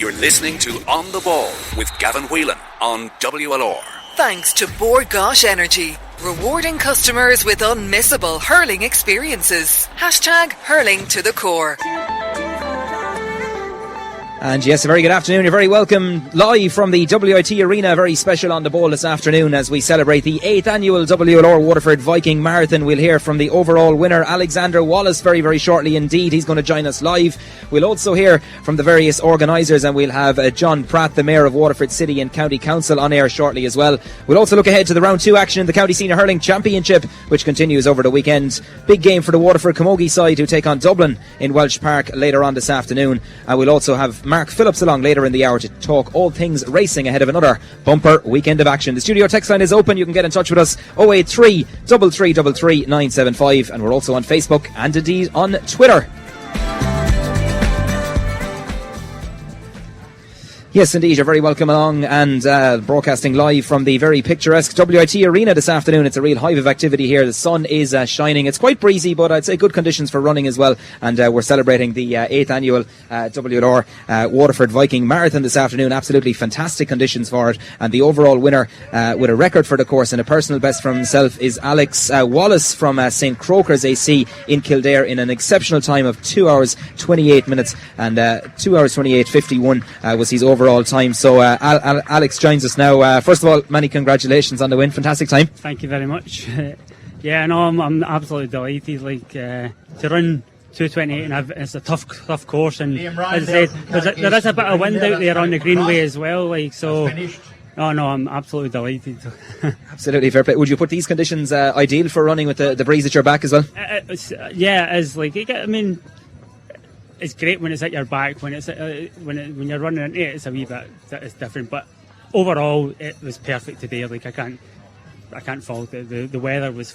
You're listening to On the Ball with Gavin Whelan on WLR. Thanks to Bord Gáis Energy, rewarding customers with unmissable hurling experiences. #hurling to the core. And yes, a very good afternoon. You're very welcome live from the WIT Arena. Very special On the Ball this afternoon as we celebrate the 8th annual WLR Waterford Viking Marathon. We'll hear from the overall winner, Alexander Wallace, very, very shortly indeed. He's going to join us live. We'll also hear from the various organisers, and we'll have John Pratt, the Mayor of Waterford City and County Council, on air shortly as well. We'll also look ahead to the round 2 action in the County Senior Hurling Championship, which continues over the weekend. Big game for the Waterford Camogie side, who take on Dublin in Welsh Park later on this afternoon. And we'll also have Mark Phillips along later in the hour to talk all things racing ahead of another bumper weekend of action. The studio text line is open. You can get in touch with us 083 3333 975, and we're also on Facebook and indeed on Twitter. Yes, indeed, you're very welcome along, and broadcasting live from the very picturesque WIT Arena this afternoon. It's a real hive of activity here. The sun is shining. It's quite breezy, but I'd say good conditions for running as well. And we're celebrating the 8th annual WLR Waterford Viking Marathon this afternoon. Absolutely fantastic conditions for it. And the overall winner with a record for the course and a personal best from himself is Alex Wallace from St. Croker's AC in Kildare in an exceptional time of 2 hours 28 minutes and 2 hours 28:51 was his overall time. So Alex joins us now. First of all, many congratulations on the win. Fantastic time. Thank you very much. Yeah, no, I'm absolutely delighted. To run 2:28, and it's a tough course, and as I said, there is a bit of wind out there on the greenway as well. No, I'm absolutely delighted. Absolutely fair play. Would you put these conditions ideal for running with the breeze at your back as well? Yeah, it is. It's great when it's at your back. When when you're running into it, it's a wee bit it's different. But overall, it was perfect today. I can't fault it. The weather was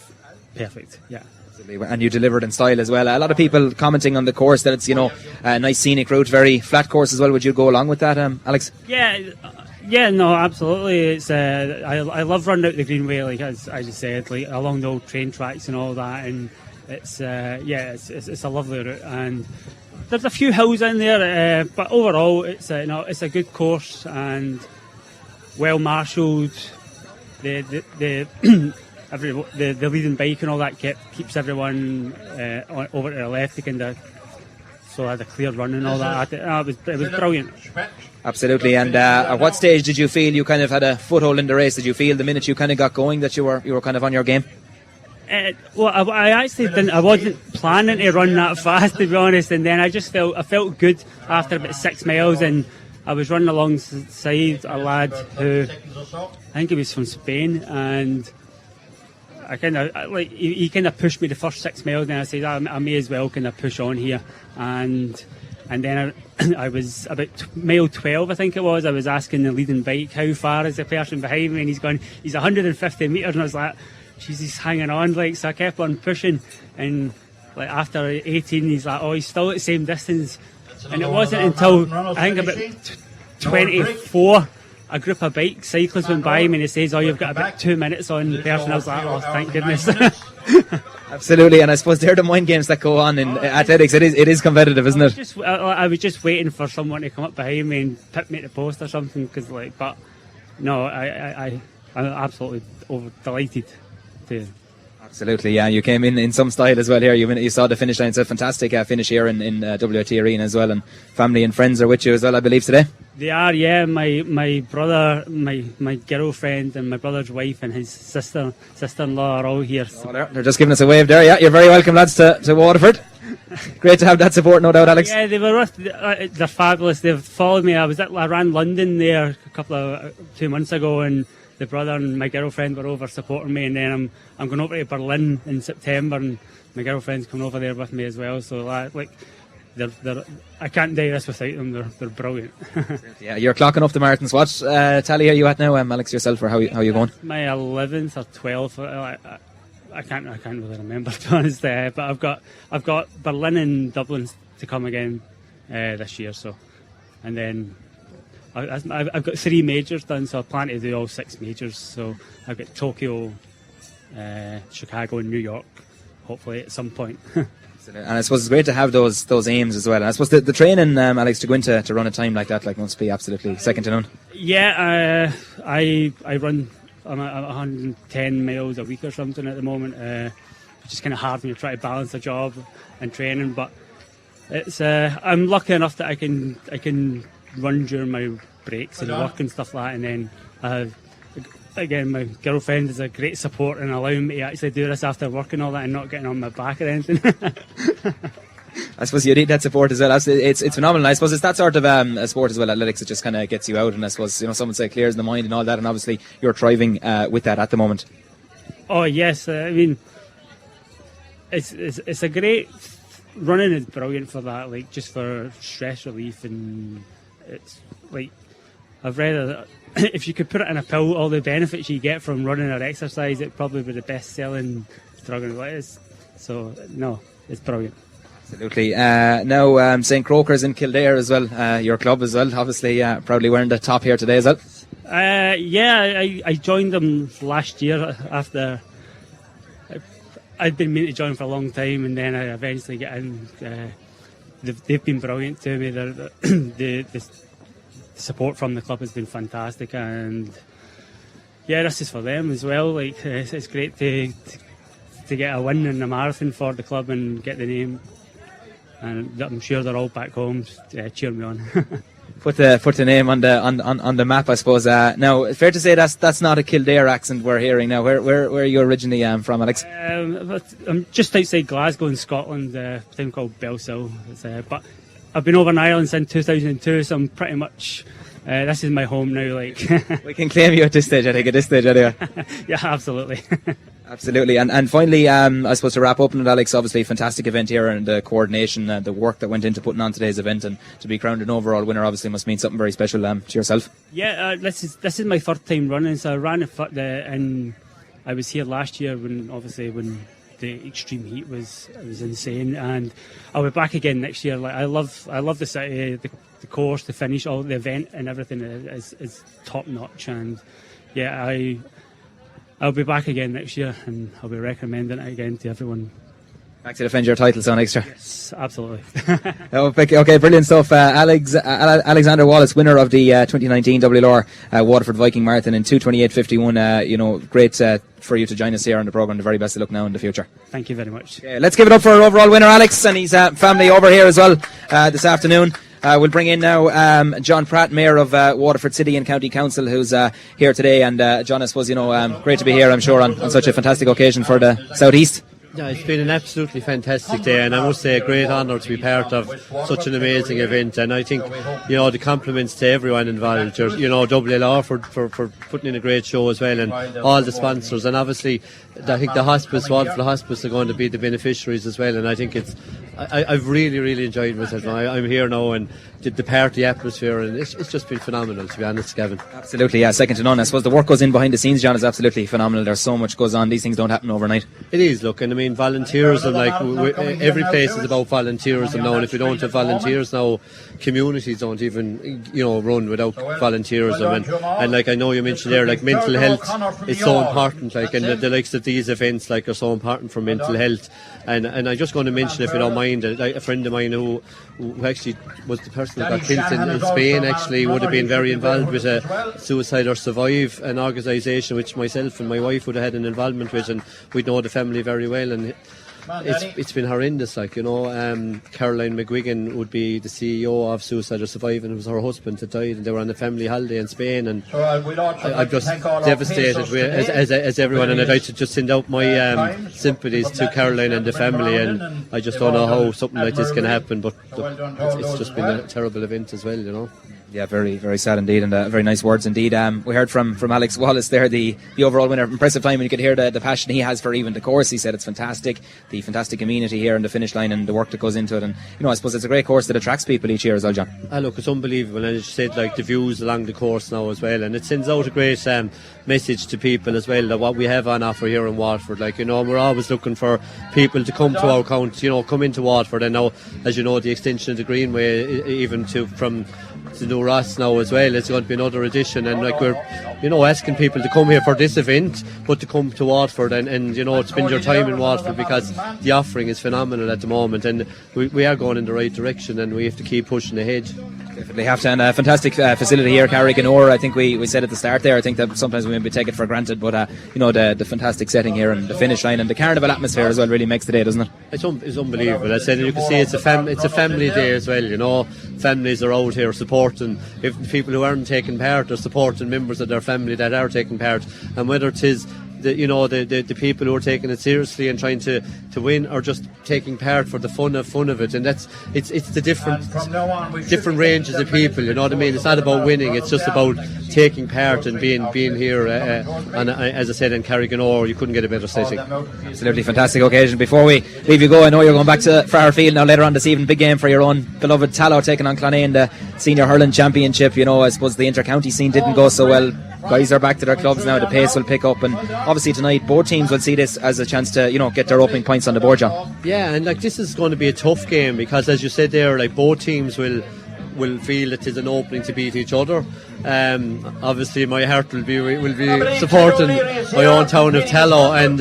perfect. Yeah. Absolutely. And you delivered in style as well. A lot of people commenting on the course that it's a nice scenic route, very flat course as well. Would you go along with that, Alex? Yeah, no, absolutely. It's I love running out the greenway, as I just said, along the old train tracks and all that, and it's a lovely route, and there's a few hills in there, but overall it's a good course and well marshalled. The leading bike and all that keeps everyone over to the left. So I had a clear run and all that. It was brilliant. Absolutely. And at what stage did you feel you kind of had a foothold in the race? Did you feel the minute you kind of got going that you were kind of on your game? Well, I actually didn't. I wasn't planning to run that fast, to be honest. And then I felt good after about 6 miles, and I was running alongside a lad who I think he was from Spain, and he kind of pushed me the first 6 miles, and I said I may as well kind of push on here, and then I was about mile 12, I think it was. I was asking the leading bike how far is the person behind me, and he's 150 metres, and I was like, he's hanging on, so I kept on pushing, and after 18 he's like, he's still at the same distance, and it wasn't until I think about 24 a group of bike cyclists went by me and he says, you've got about 2 minutes on the person. I was like, thank goodness. Absolutely, and I suppose they're the mind games that go on in athletics. It is competitive, isn't it? I was just waiting for someone to come up behind me and put me at the post or something, but no, I'm absolutely delighted. Absolutely, yeah. You came in some style as well here. You saw the finish line. It's a fantastic finish here in WIT Arena as well, and family and friends are with you as well, I believe, today. They are, yeah. My brother, my girlfriend, and my brother's wife and his sister-in-law are all here. So. They're just giving us a wave there. Yeah, you're very welcome, lads, to Waterford. Great to have that support, no doubt, Alex. Yeah, they were they're fabulous. They've followed me. I ran London there 2 months ago, and the brother and my girlfriend were over supporting me, and then I'm going over to Berlin in September, and my girlfriend's coming over there with me as well. So I can't do this without them. They're brilliant. Yeah, you're clocking up the marathons. What tally are you at now, Alex, yourself, or how you going? My 11th or 12th. I can't really remember, to be honest. But I've got Berlin and Dublin to come again this year. So, and then I've got 3 majors done, so I plan to do all 6 majors. So I've got Tokyo, Chicago, and New York, hopefully at some point. And I suppose it's great to have those aims as well. And I suppose the training, Alex, to go into to run a time like that, like, must be absolutely second to none. Yeah, I run 110 miles a week or something at the moment. It's just kind of hard when you try to balance a job and training, but it's I'm lucky enough that I can run during my breaks and work and stuff like that, and then again, my girlfriend is a great support in allowing me to actually do this after work and all that, and not getting on my back or anything. I suppose you need that support as well. It's phenomenal. I suppose it's that sort of a sport as well, athletics. It just kind of gets you out, and I suppose, some would say clears the mind and all that, and obviously you're thriving with that at the moment. Oh yes, I mean, it's a great, running is brilliant for that, like, just for stress relief, and it's like, I've read if you could put it in a pill, all the benefits you get from running or exercise, it'd probably be the best selling drug in lettuce. So no, it's brilliant. Absolutely. Now, St. Croker's in Kildare as well, your club as well, obviously proudly wearing the top here today as well. I joined them last year after I'd been meaning to join for a long time, and then I eventually got in. They've been brilliant to me. The support from the club has been fantastic, and yeah, this is for them as well. Like, it's great to get a win in the marathon for the club and get the name, and I'm sure they're all back home cheering me on. Put the name on the map, I suppose. Now, fair to say that's not a Kildare accent we're hearing now. Where are you originally from, Alex? I'm just outside Glasgow in Scotland, a town called Belsill. But I've been over in Ireland since 2002, so I'm pretty much this is my home now. Like, we can claim you at this stage, I think, anyway. Yeah, absolutely. Absolutely. And finally, I suppose to wrap up on it, Alex, obviously fantastic event here, and the coordination, the work that went into putting on today's event, and to be crowned an overall winner obviously must mean something very special to yourself. Yeah, this is my third time running, so I ran and I was here last year when the extreme heat was insane, and I'll be back again next year. Like, I love the city, the course, the finish, all the event and everything is top notch, and yeah, I'll be back again next year, and I'll be recommending it again to everyone. Back to defend your title, so next year. Yes, absolutely. Okay, brilliant stuff. Alexander Wallace, winner of the 2019 WLR Waterford Viking Marathon in 2:28:51. Great for you to join us here on the programme. The very best of luck now in the future. Thank you very much. Okay, let's give it up for our overall winner, Alex, and his family over here as well this afternoon. We'll bring in now John Pratt, Mayor of Waterford City and County Council, who's here today. And John, I suppose, great to be here, I'm sure, on such a fantastic occasion for the South East. Yeah, it's been an absolutely fantastic day, and I must say a great honour to be part of such an amazing event. And I think, the compliments to everyone involved, WLR for putting in a great show as well, and all the sponsors, and obviously I think the hospice, Waterford Hospice, are going to be the beneficiaries as well. And I think I've really, really enjoyed myself. I'm here now, and the party atmosphere, and it's just been phenomenal, to be honest, Gavin. Absolutely, yeah, second to none. I suppose the work goes in behind the scenes, John, is absolutely phenomenal. There's so much goes on. These things don't happen overnight. It is, look, and I mean, volunteerism, every place is about volunteerism now, and if we don't have volunteers now, communities don't even, run without volunteerism. And like I know you mentioned there, like mental health is so important, like, and the likes of these events, like, are so important for mental health. And I'm just going to mention, if you don't mind, a friend of mine who actually was the person who got killed in Spain, actually would have been very involved with a Suicide or Survive, an organisation which myself and my wife would have had an involvement with, and we'd know the family very well. And it's been horrendous, Caroline McGuigan would be the CEO of Suicide or Survive, and it was her husband that died, and they were on a family holiday in Spain, and I'm just devastated as everyone, and I'd like to just send out my sympathies to Caroline and the family, and I just don't know how something like this can happen, but it's just been a terrible event as well, Yeah, very, very sad indeed, and very nice words indeed. We heard from Alex Wallace there, the overall winner. Impressive time, and you could hear the passion he has for even the course. He said it's fantastic, the fantastic amenity here in the finish line, and the work that goes into it. And I suppose it's a great course that attracts people each year as well, John. Look, it's unbelievable, and as you said, like, the views along the course now as well, and it sends out a great message to people as well, that what we have on offer here in Waterford. We're always looking for people to come to our county, come into Waterford, and now, as you know, the extension of the Greenway, even from to New Ross now as well. It's going to be another edition, and like we're, asking people to come here for this event, but to come to Waterford and spend your time in Waterford, because the offering is phenomenal at the moment, and we are going in the right direction, and we have to keep pushing ahead. They have to, and a fantastic facility here, Carriganore. I think we said at the start there, I think that sometimes we maybe take it for granted, but the fantastic setting here and the finish line and the carnival atmosphere as well really makes the day, doesn't it? It's unbelievable. I said, you can see it's a family day as well. Families are out here supporting. If the people who aren't taking part are supporting members of their family that are taking part, and whether it is the people who are taking it seriously and trying to win, or just taking part for the fun of it, and it's the different ranges of people. You know what I mean? It's not about winning; it's just about taking part and being here. And as I said, in Carriganore, you couldn't get a better setting. Absolutely fantastic occasion. Before we leave you go, I know you're going back to Farrfield now later on this evening. Big game for your own beloved Tallow taking on Clonane in the Senior Hurling Championship. I suppose the inter-county scene didn't go so well. Guys are back to their clubs now. The pace will pick up, and obviously tonight both teams will see this as a chance to get their opening points on the board, John. Yeah, and this is going to be a tough game, because as you said there, both teams will feel it is an opening to beat each other. Obviously my heart will be supporting my own town of Tallow, and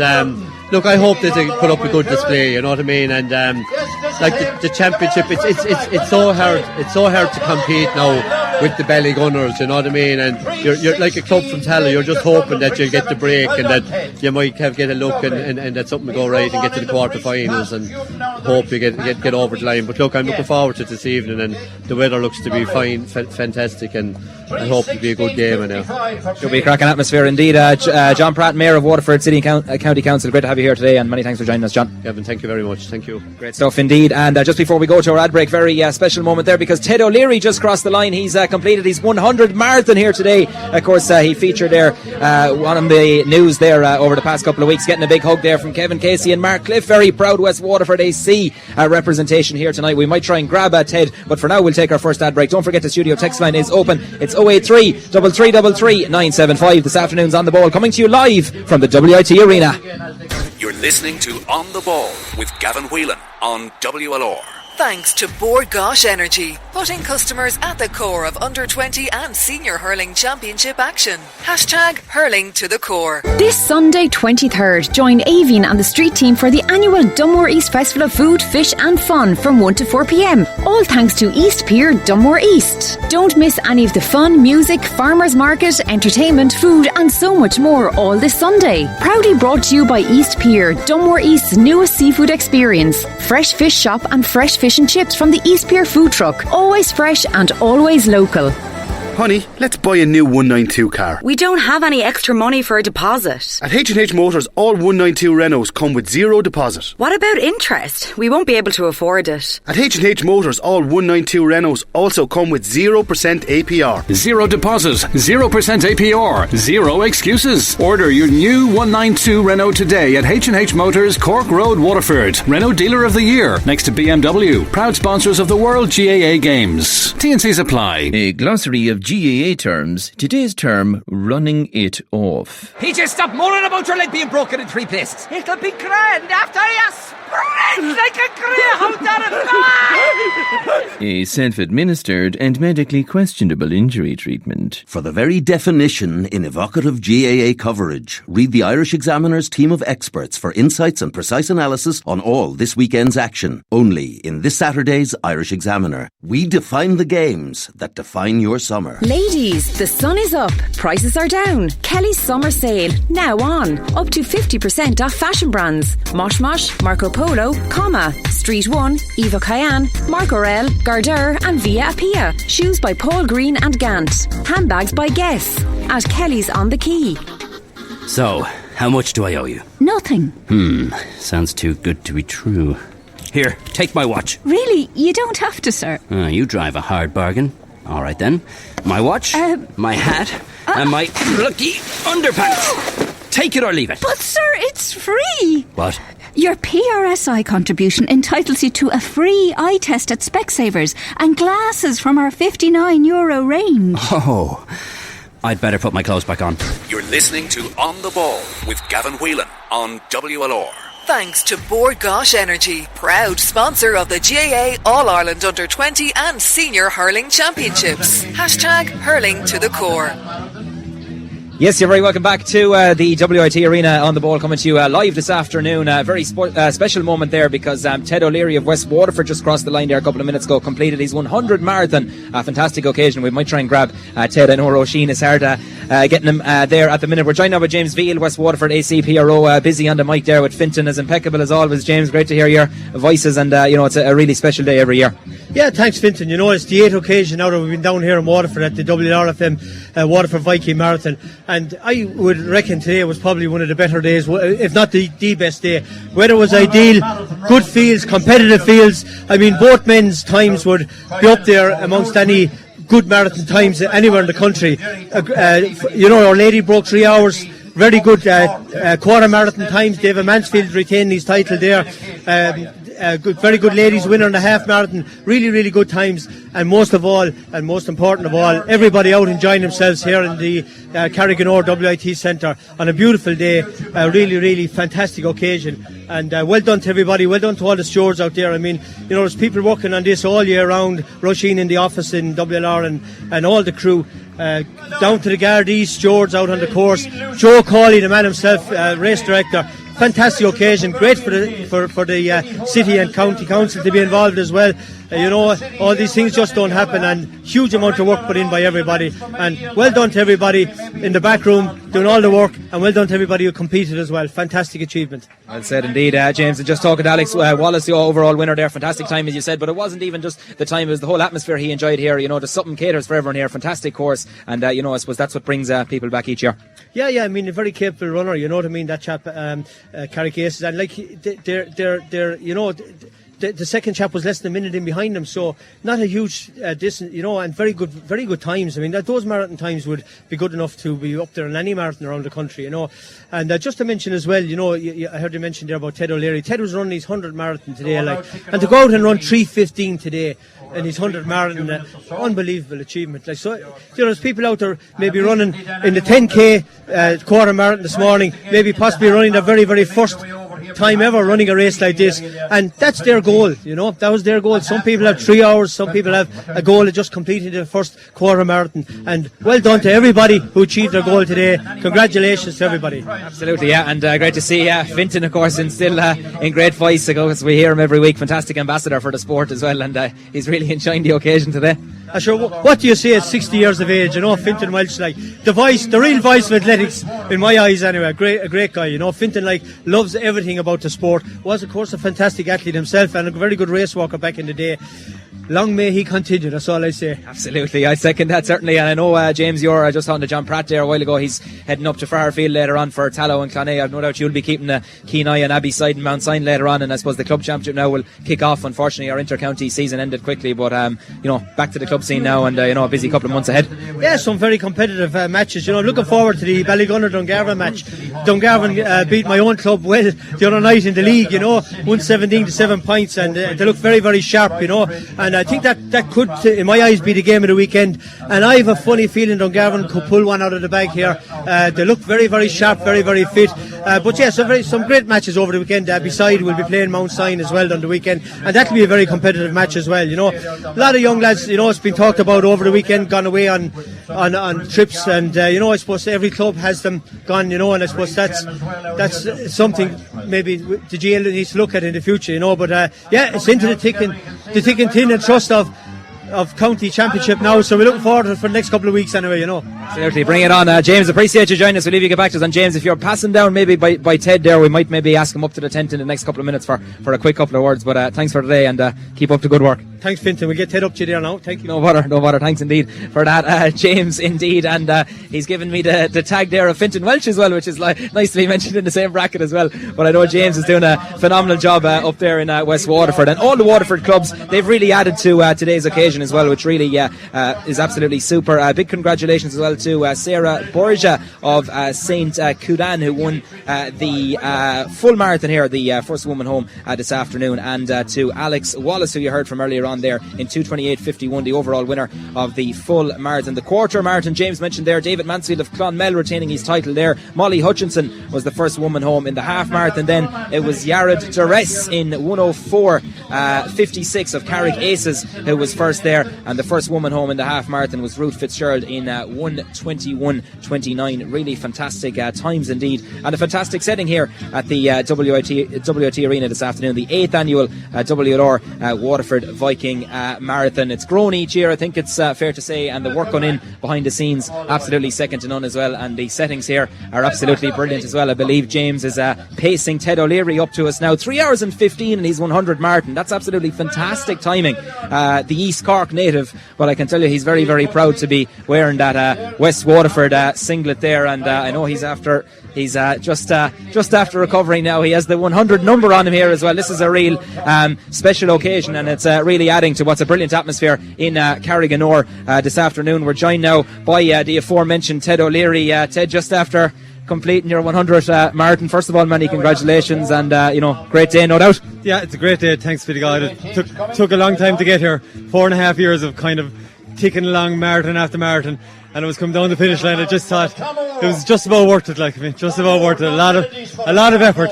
look, I hope that they put up a good display, you know what I mean, and the championship, it's so hard to compete now with the Ballygunners, you know what I mean, and you're like a club from Tallow, you're just hoping that you'll get the break and that you might get a look and that something will go right and get to the quarter-finals and hope you get over the line. But look, I'm looking forward to this evening, and the weather looks to be fine, fantastic, and I hope it'll be a good game. It'll be a cracking atmosphere indeed. John Pratt, Mayor of Waterford City County Council, great to have you here today, and many thanks for joining us, John. Kevin, thank you very much. Thank you. Great stuff indeed. And just before we go to our ad break, very special moment there, because Ted O'Leary just crossed the line. He's completed his 100 marathon here today. Of course, he featured there on the news there over the past couple of weeks, getting a big hug there from Kevin Casey and Mark Cliff. Very proud West Waterford AC representation here tonight. We might try and grab Ted, but for now we'll take our first ad break. Don't forget the studio text line is open. It's 083 3333 975. This afternoon's On The Ball, coming to you live from the WIT Arena. You're listening to On The Ball with Gavin Whelan on WLR. Thanks to Bord Gáis Energy, putting customers at the core of under-20 and senior hurling championship action. Hashtag hurling to the core. This Sunday 23rd, join Avian and the street team for the annual Dunmore East Festival of Food, Fish and Fun from 1 to 4 p.m. All thanks to East Pier, Dunmore East. Don't miss any of the fun, music, farmers market, entertainment, food and so much more all this Sunday. Proudly brought to you by East Pier, Dunmore East's newest seafood experience. Fresh fish shop and fresh fish and chips from the East Pier food truck. Always fresh and always local. Honey, let's buy a new 192 car. We don't have any extra money for a deposit. At H&H Motors, all 192 Renaults come with zero deposit. What about interest? We won't be able to afford it. At H&H Motors, all 192 Renaults also come with 0% APR. Zero deposit, 0% APR, zero excuses. Order your new 192 Renault today at H&H Motors, Cork Road, Waterford. Renault Dealer of the Year, next to BMW. Proud sponsors of the World GAA Games. T&Cs apply. A glossary of GAA terms. Today's term, running it off. He just stopped moaning about your leg being broken in 3 places. It'll be grand after you sprint like a greyhound down a field. A self-administered and medically questionable injury treatment. For the very definition in evocative GAA coverage, read the Irish Examiner's team of experts for insights and precise analysis on all this weekend's action. Only in this Saturday's Irish Examiner. We define the games that define your summer. Ladies, the sun is up, prices are down. Kelly's summer sale, now on. Up to 50% off fashion brands. Mosh Mosh, Marco Polo, Comma, Street 1, Eva Cayenne, Marc Aurel, Gardeur and Via Appia. Shoes by Paul Green and Gant. Handbags by Guess. At Kelly's on the Quay. So, how much do I owe you? Nothing. Sounds too good to be true. Here, take my watch. Really? You don't have to, sir. You drive a hard bargain. All right then. My watch, my hat, and my lucky underpants. Take it or leave it. But sir, it's free. What? Your PRSI contribution entitles you to a free eye test at Specsavers and glasses from our €59 range. Oh, I'd better put my clothes back on. You're listening to On The Ball with Gavin Whelan on WLR. Thanks to Bord Gáis Energy, proud sponsor of the GAA All-Ireland Under-20 and Senior Hurling Championships. Hashtag hurling to the core. Yes, you're very welcome back to the WIT Arena on the ball, coming to you live this afternoon. A very special moment there because Ted O'Leary of West Waterford just crossed the line there a couple of minutes ago, completed his 100 marathon. A fantastic occasion. We might try and grab Ted. I know Roisin is hard getting him there at the minute. We're joined now by James Veal, West Waterford ACPRO, busy on the mic there with Fintan, as impeccable as always. James, great to hear your voices, and it's a really special day every year. Yeah, thanks, Fintan. It's the 8th occasion now that we've been down here in Waterford at the WLR WVM Waterford Viking Marathon, and I would reckon today was probably one of the better days, if not the best day. Weather was ideal, good fields, competitive fields. I mean, both men's times would be up there amongst any good marathon times anywhere in the country. Our lady broke 3 hours. Very good quarter marathon times. David Mansfield retained his title there. Very good ladies winner in the half marathon. Really, really good times. And most of all, and most important of all, everybody out enjoying themselves here in the Carriganore WIT Centre on a beautiful day. A really, really fantastic occasion. And well done to everybody. Well done to all the stewards out there. I mean, there's people working on this all year round. Roisin in the office in WLR and all the crew. Down to the Gardaí, stewards out on the course. Joe Cawley, the man himself, race director. Fantastic occasion, great for the city and county council to be involved as well. All these things just don't happen, and huge amount of work put in by everybody. And well done to everybody in the back room doing all the work, and well done to everybody who competed as well. Fantastic achievement. Well said indeed, James. And just talking to Alex Wallace, the overall winner there, fantastic time as you said, but it wasn't even just the time, it was the whole atmosphere he enjoyed here. There's something caters for everyone here, fantastic course, and I suppose that's what brings people back each year. Yeah, I mean, a very capable runner, you know what I mean, that chap, Carrick Aces, and like the second chap was less than a minute in behind him, so not a huge distance, and very good times. I mean, those marathon times would be good enough to be up there in any marathon around the country, And just to mention as well, I heard you mention there about Ted O'Leary. Ted was running his 100 marathon today, and to go out and run 3:15 today in his 100 marathon, unbelievable achievement. There's people out there maybe running in the 10k quarter marathon this morning, maybe possibly running their very, very first time ever running a race like this, and that's their goal. That was their goal. Some people have 3 hours, some people have a goal of just completing their first quarter marathon, and well done to everybody who achieved their goal today. Congratulations to everybody. Absolutely, yeah, and great to see Fintan, of course, and still in great voice, because we hear him every week. Fantastic ambassador for the sport as well, and he's really enjoying the occasion today. Sure, what do you say at 60 years of age? Fintan Welch, the real voice of athletics in my eyes anyway. A great guy. Fintan loves everything about the sport. Was of course a fantastic athlete himself and a very good race walker back in the day. Long may he continue, that's all I say. Absolutely, I second that certainly. And I know, James, you're just on to John Pratt there a while ago. He's heading up to Farrfield later on for Tallow and Clonea. I've no doubt you'll be keeping a keen eye on Abbeyside and Mount Sion later on, and I suppose the club championship now will kick off. Unfortunately, our inter-county season ended quickly, but back to the club scene now, and a busy couple of months ahead. Yeah, some very competitive matches. Looking forward to the Ballygunner-Dungarvan match. Dungarvan beat my own club well the other night in the league, 117 to 7 points, and they look very, very sharp, and I think that could, in my eyes, be the game of the weekend. And I have a funny feeling Dungarvan could pull one out of the bag here. They look very, very sharp, very, very fit. But yeah, some great matches over the weekend. Beside, we'll be playing Mount Sion as well on the weekend, and that'll be a very competitive match as well. A lot of young lads, it's been talked about over the weekend, gone away on trips, and I suppose every club has them gone. And I suppose that's something maybe the GL needs to look at in the future. But yeah, it's into the thick and thin and trust of county championship now, so we're looking forward to it for the next couple of weeks anyway. Absolutely, bring it on. James, appreciate you joining us. We'll leave you get back to us. And James, if you're passing down maybe by Ted there, we might maybe ask him up to the tent in the next couple of minutes for a quick couple of words, but thanks for today, and keep up the good work. Thanks, Fintan. We'll get Ted up to you there now. Thank you. No bother. Thanks indeed for that, James, indeed. And he's given me the tag there of Fintan Welch as well, which is nice to be mentioned in the same bracket as well. But I know James is doing a phenomenal job up there in West Waterford, and all the Waterford clubs, they've really added to today's occasion as well, which really is absolutely super. Big congratulations as well to Sarah Borja of St. Cudan, who won the full marathon here, the first woman home this afternoon, and to Alex Wallace, who you heard from earlier on there in 2:28.51, the overall winner of the full marathon. The quarter marathon, James mentioned there, David Mansfield of Clonmel retaining his title there. Molly Hutchinson was the first woman home. In the half marathon then, it was Yared Duress in 1:04.56 of Carrick Aces who was first there, and the first woman home in the half marathon was Ruth Fitzgerald in 1:21.29. Really fantastic times indeed, and a fantastic setting here at the WIT Arena this afternoon, the 8th annual WLR Waterford Viking Marathon. It's grown each year, I think it's fair to say, and the work gone in behind the scenes absolutely second to none as well, and the settings here are absolutely brilliant as well. I believe James is pacing Ted O'Leary up to us now, 3 hours and 15 in his 100 marathon. That's absolutely fantastic timing. The East Cork native, but I can tell you he's very, very proud to be wearing that West Waterford singlet there, and I know he's just after recovering now. He has the 100 number on him here as well. This is a real special occasion, and it's really adding to what's a brilliant atmosphere in Carriganore this afternoon. We're joined now by the aforementioned Ted O'Leary. Ted, just after completing your 100th marathon, first of all, many congratulations, and great day, no doubt. Yeah, it's a great day, thanks be to God. It took a long time to get here, 4.5 years of kind of ticking along marathon after marathon, and it was come down the finish line. I just thought it was just about worth it, just about worth it. A lot of effort.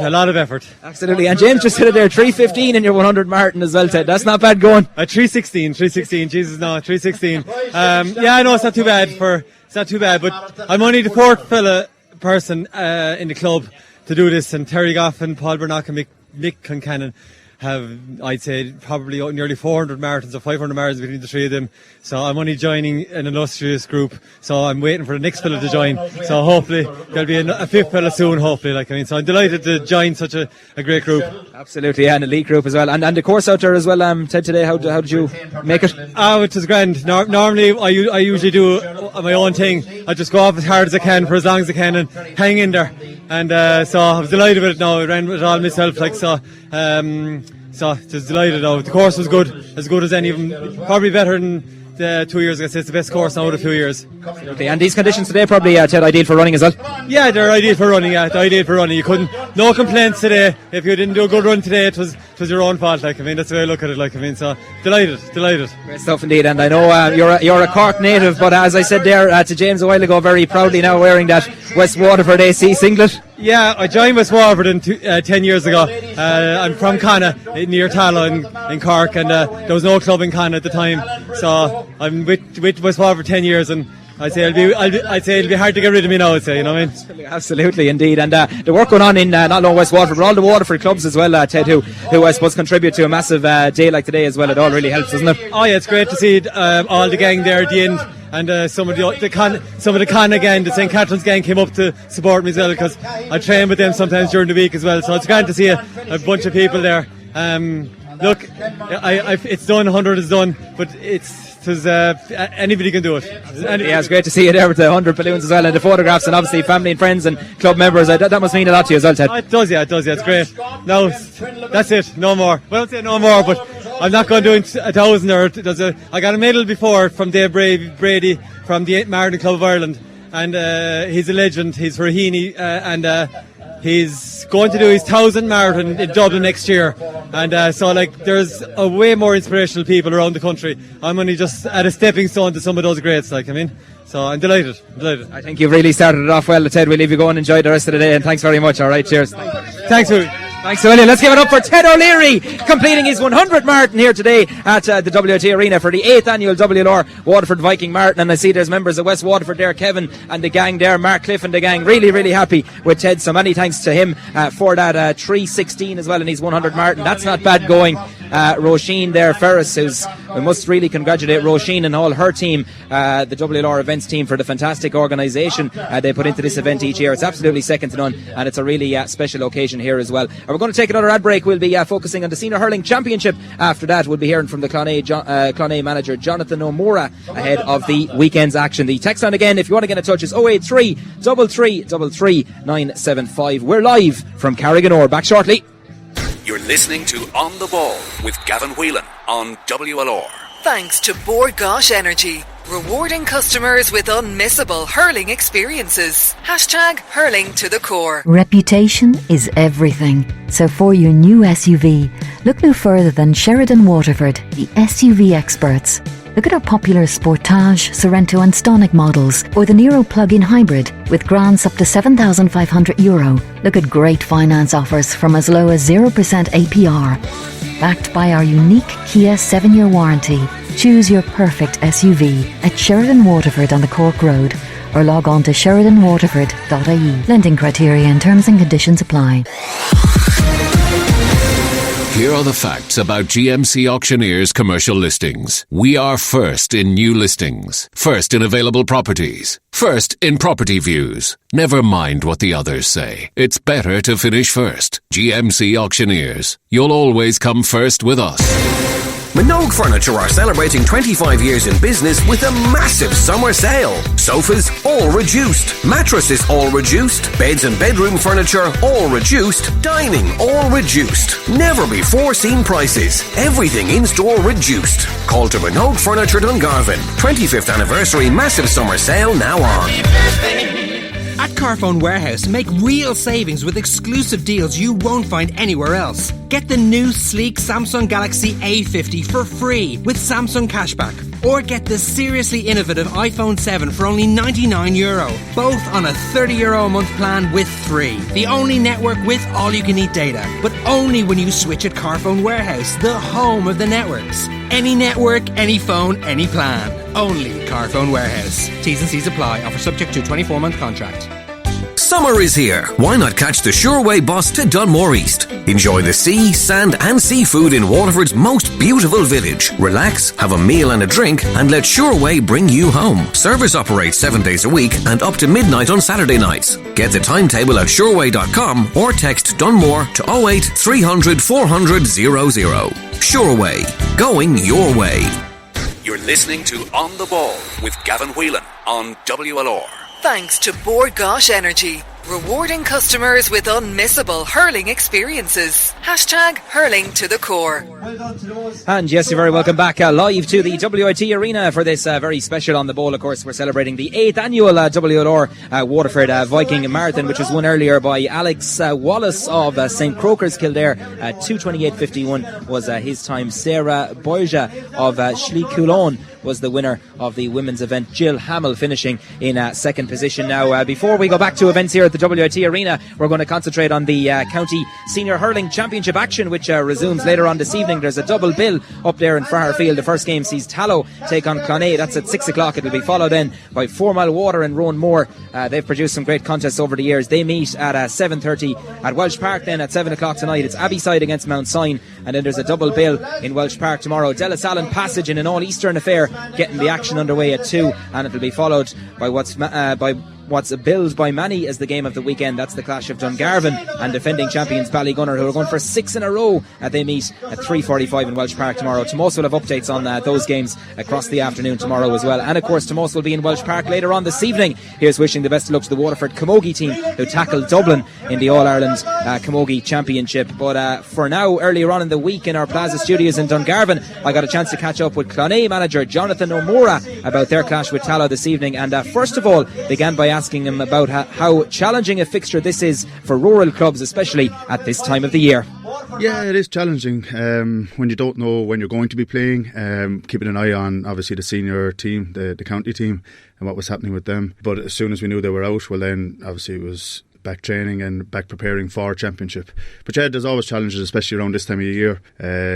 Absolutely, and James just hit it there, 3:15 in your 100 marathon as well, Ted. That's not bad going. 3:16, Jesus, no, 3:16. Yeah, I know it's not too bad, but I'm only the fourth person in the club to do this, and Terry Goffin, Paul Burnock and Mick Concannon have, I'd say, probably nearly 400 marathons or 500 marathons between the three of them. So I'm only joining an illustrious group. So I'm waiting for the next fella to join. So hopefully there'll be a fifth fella soon, hopefully. So I'm delighted to join such a great group. Absolutely, yeah, an elite group as well. And the course out there as well, Ted, today, how did you make it? Oh, it was grand. Normally I usually do my own thing. I just go off as hard as I can for as long as I can and hang in there. And so I was delighted with it now. I ran with it all myself, so just delighted now. The course was good as any of them, probably better than 2 years ago. It's the best course now in a few years. Absolutely. And these conditions today probably, Ted, ideal for running as well? Yeah, they're ideal for running, You no complaints today. If you didn't do a good run today, it was your own fault, that's the way I look at it, so delighted. Great stuff indeed, and I know you're a Cork native, but as I said there to James a while ago, very proudly now wearing that West Waterford AC singlet. Yeah, I joined West Waterford 10 years ago. I'm from Cana, near Tala in Cork, and there was no club in Cana at the time, so I'm with West Waterford 10 years, and I'd say it'll be hard to get rid of me now, you know what I mean? Absolutely, indeed. And the work going on in not only West Waterford, but all the Waterford clubs as well, Ted, who I suppose contribute to a massive day like today as well. It all really helps, doesn't it? Oh yeah, it's great to see all the gang there at the end. And some of the Cana gang, the St. Catherine's gang came up to support me as well, because I train with them sometimes during the week as well. So it's great to see a bunch of people there. Look, it's done, 100 is done, but anybody can do it. Yeah, it's great to see you there with the 100 balloons as well, and the photographs, and obviously family and friends and club members. That must mean a lot to you as well, Ted. It does, yeah, it's great. Now, that's it, no more. Well, I don't say no more, but I'm not going to do 1,000 I got a medal before from Dave Brady from the 8th Marathon Club of Ireland, and he's a legend. He's for Heaney, and he's going to do his 1,000 marathon in Dublin next year, and there's a way more inspirational people around the country. I'm only just at a stepping stone to some of those greats, so I'm delighted. I think you've really started it off well, Ted. We'll leave you go and enjoy the rest of the day, and thanks very much. All right, cheers. Thanks, Willie. Thanks a million. Let's give it up for Ted O'Leary, completing his 100 marathon here today at the WIT Arena for the 8th annual WLR Waterford Viking Marathon. And I see there's members of West Waterford there, Kevin and the gang there, Mark Cliff and the gang. Really, really happy with Ted. So many thanks to him for that 3:16 as well in his 100 marathon. That's not bad going. Roisin there, Ferris, we must really congratulate Roisin and all her team, the WLR events team, for the fantastic organisation they put into this event each year. It's absolutely second to none, and it's a really special occasion here as well. We're going to take another ad break. We'll be focusing on the Senior Hurling Championship. After that, we'll be hearing from the Clonea manager Jonathan O'Mora ahead of the weekend's action. The text line again, if you want to get in touch, is 083 3333 975. We're live from Carriganore. Back shortly. You're listening to On the Ball with Gavin Whelan on WLR. Thanks to Bord Gosh Energy. Rewarding customers with unmissable hurling experiences. Hashtag hurling to the core. Reputation is everything. So for your new SUV, look no further than Sheridan Waterford, the SUV experts. Look at our popular Sportage, Sorento and Stonic models, or the Nero plug-in hybrid with grants up to €7,500. Look at great finance offers from as low as 0% APR. Backed by our unique Kia 7-year warranty. Choose your perfect SUV at Sheridan Waterford on the Cork Road, or log on to sheridanwaterford.ie. Lending criteria and terms and conditions apply. Here are the facts about GMC Auctioneers commercial listings. We are first in new listings, first in available properties, first in property views. Never mind what the others say. It's better to finish first. GMC Auctioneers. You'll always come first with us. Minogue Furniture are celebrating 25 years in business with a massive summer sale. Sofas, all reduced. Mattresses, all reduced. Beds and bedroom furniture, all reduced. Dining, all reduced. Never before seen prices. Everything in store reduced. Call to Minogue Furniture Dungarvan. 25th anniversary massive summer sale now on. At Carphone Warehouse, make real savings with exclusive deals you won't find anywhere else. Get the new sleek Samsung Galaxy A50 for free with Samsung Cashback. Or get the seriously innovative iPhone 7 for only €99. Both on a €30 a month plan with 3. The only network with all-you-can-eat data. But only when you switch at Carphone Warehouse, the home of the networks. Any network, any phone, any plan. Only Carphone Warehouse. T's and C's apply. Offer subject to 24-month contract. Summer is here. Why not catch the Sureway bus to Dunmore East? Enjoy the sea, sand and seafood in Waterford's most beautiful village. Relax, have a meal and a drink and let Sureway bring you home. Service operates 7 days a week and up to midnight on Saturday nights. Get the timetable at sureway.com or text Dunmore to 08 300 400 00. Sureway. Going your way. You're listening to On the Ball with Gavin Whelan on WLR. Thanks to Bord Gáis Energy. Rewarding customers with unmissable hurling experiences. Hashtag hurling to the core. And yes, you're very welcome back live to the WIT Arena for this very special On the Ball. Of course, we're celebrating the 8th annual WLR Waterford Viking Marathon, which was won earlier by Alex Wallace of St. Croker's Kildare. 2:28.51 was his time. Sarah Boyja of Schlie-Coulon was the winner of the women's event. Jill Hamill finishing in second position. Now, before we go back to events here at the WIT Arena, we're going to concentrate on the County Senior Hurling Championship action, which resumes later on this evening. There's a double bill up there in Farrfield. The first game sees Tallow take on Clonea. That's at 6 o'clock. It'll be followed then by 4 Mile Water and Rowan Moore. They've produced some great contests over the years. They meet at 7:30 at Welsh Park. Then at 7 o'clock tonight, it's Abbeyside against Mount Sion. And then there's a double bill in Welsh Park tomorrow. Delassalin Passage in an all-Eastern affair, getting the action underway at 2, and it'll be followed by what's billed by many as the game of the weekend. That's the clash of Dungarvan and defending champions Ballygunner, who are going for 6 in a row. They meet at 3:45 in Welsh Park tomorrow. Tomos will have updates on those games across the afternoon tomorrow as well. And of course, Tomos will be in Welsh Park later on this evening. Here's wishing the best of luck to the Waterford Camogie team, who tackled Dublin in the All-Ireland Camogie Championship. But for now, earlier on in the week in our Plaza Studios in Dungarvan, I got a chance to catch up with Clonea manager Jonathan O'Mora about their clash with Tallow this evening. And first of all, began by asking him about how challenging a fixture this is for rural clubs, especially at this time of the year. Yeah, it is challenging when you don't know when you're going to be playing, keeping an eye on obviously the senior team, the county team, and what was happening with them. But as soon as we knew they were out, well then obviously it was back training and back preparing for championship. But yeah, there's always challenges, especially around this time of the year.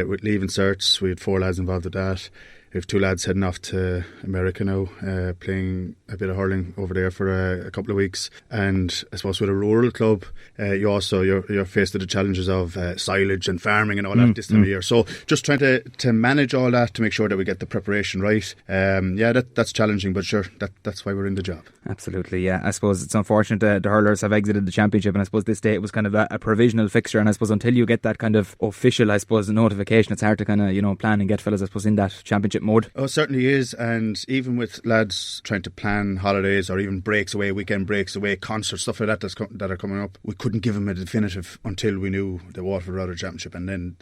With leaving certs, we had 4 lads involved with that. We have 2 lads heading off to America now, playing a bit of hurling over there for a couple of weeks. And I suppose with a rural club, you're faced with the challenges of silage and farming and all that this time of year. So just trying to manage all that to make sure that we get the preparation right. That's challenging, but sure, that's why we're in the job. Absolutely, yeah. I suppose it's unfortunate the hurlers have exited the championship, and I suppose this day it was kind of a provisional fixture, and I suppose until you get that kind of official, I suppose, notification, it's hard to kind of, plan and get fellas, I suppose, in that championship championship mode. Oh, it certainly is. And even with lads trying to plan holidays or even breaks away, weekend breaks away, concerts, stuff like that that are coming up, we couldn't give them a definitive until we knew the Waterford Rowder Championship, and then